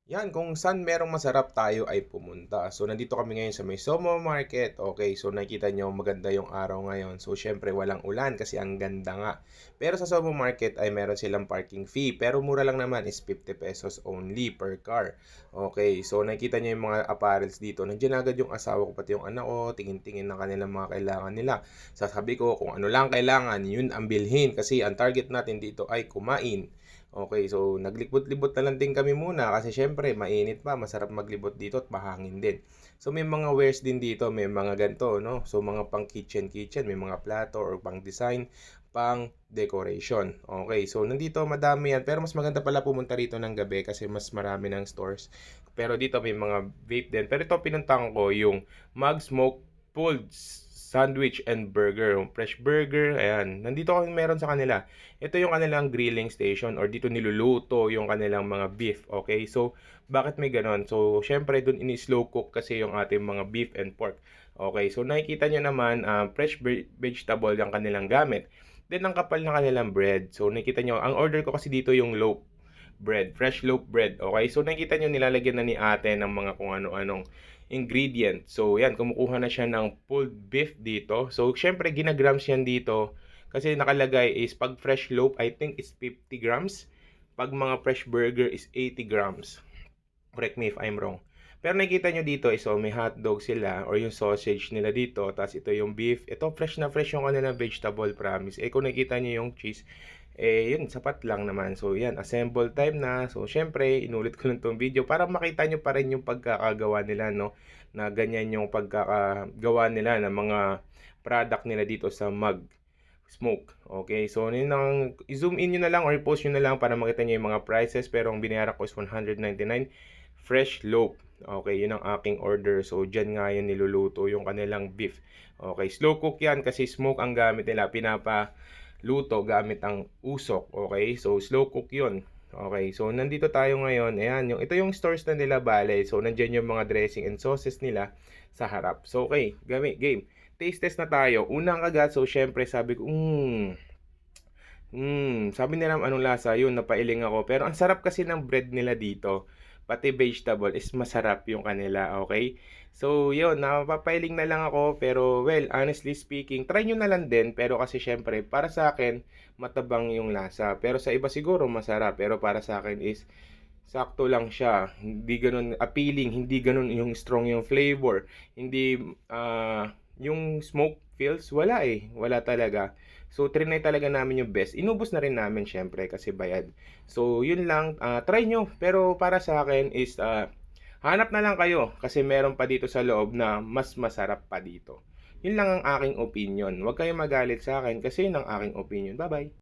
Yan, kung saan merong masarap tayo ay pumunta. So, nandito kami ngayon sa may Somo Market. Okay, so nakikita nyo maganda yung araw ngayon. So, syempre walang ulan kasi ang ganda nga. Pero sa Somo Market ay meron silang parking fee. Pero mura lang naman is 50 pesos only per car. Okay, so nakikita nyo yung mga apparels dito. Nandiyan agad yung asawa ko pati yung anak ko. Tingin-tingin ng kanilang mga kailangan nila. Sasabi ko kung ano lang kailangan, yun ang bilhin. Kasi ang target natin dito ay kumain. Okay, so naglibot-libot na lang din kami muna kasi syempre mainit pa, masarap maglibot dito at mahangin din. So may mga wares din dito, may mga ganito, no? So mga pang kitchen, may mga plato or pang design, pang decoration. Okay, so nandito madami yan, pero mas maganda pala pumunta rito ng gabi kasi mas marami ng stores. Pero dito may mga vape din. Pero ito pinuntahan ko yung Mag Smoke Pulled Sandwich and Burger, yung fresh burger, ayan. Nandito kami meron sa kanila. Ito yung kanilang grilling station or dito niluluto yung kanilang mga beef, okay? So, bakit may ganon? So, syempre dun ini-slow cook kasi yung ating mga beef and pork. Okay, so nakikita nyo naman, fresh vegetable yung kanilang gamit. Then, ang kapal na kanilang bread. So, nakikita nyo, ang order ko kasi dito yung loaf bread, fresh loaf bread. Okay, so nakikita nyo nilalagyan na ni ate ng mga kung ano-anong ingredient. So, yan, kumukuha na siya ng pulled beef dito. So, syempre, ginagrams yan dito. Kasi nakalagay is pag fresh loaf, I think is 50 grams. Pag mga fresh burger is 80 grams. Correct me if I'm wrong. Pero nakikita nyo dito is may hotdog sila or yung sausage nila dito. Tapos ito yung beef. Ito fresh na fresh yung kanilang vegetable, promise. Eh kung nakikita nyo yung cheese, yun, sapat lang naman. So yan, assemble time na. So syempre, inulit ko lang tong video para makita nyo pa rin yung pagkakagawa nila, no? Na ganyan yung pagkakagawa nila ng mga product nila dito sa Mag Smoke. Okay, so yun ang, i-zoom in nyo na lang or i-post nyo na lang para makita nyo yung mga prices. Pero ang binayaran ko is 199 fresh loaf. Okay, yun ang aking order. So, dyan nga yun niluluto yung kanilang beef. Okay, slow cook yan kasi smoke ang gamit nila. Pinapaluto gamit ang usok. Okay, so slow cook yun. Okay, so nandito tayo ngayon. Ayan, ito yung stores na nila bale. So, nandyan yung mga dressing and sauces nila sa harap. So, okay, game. Taste test na tayo. Unang kagat, so syempre sabi ko, sabi nila anong lasa, yun, napailing ako. Pero ang sarap kasi ng bread nila dito. Pati vegetable is masarap yung kanila, okay? So, yun, napapailing na lang ako. Pero, well, honestly speaking, try nyo na lang din. Pero kasi syempre, para sa akin, matabang yung lasa. Pero sa iba siguro, masarap. Pero para sa akin is, sakto lang siya. Hindi ganun appealing, hindi ganun yung strong yung flavor. Hindi, yung smoke feels, wala eh. Wala talaga. So, trinay talaga namin yung best. Inubos na rin namin syempre kasi bayad. So, yun lang. Try nyo. Pero para sa akin is, hanap na lang kayo kasi meron pa dito sa loob na mas masarap pa dito. Yun lang ang aking opinion. Huwag kayong magalit sa akin kasi yun ang aking opinion. Bye-bye!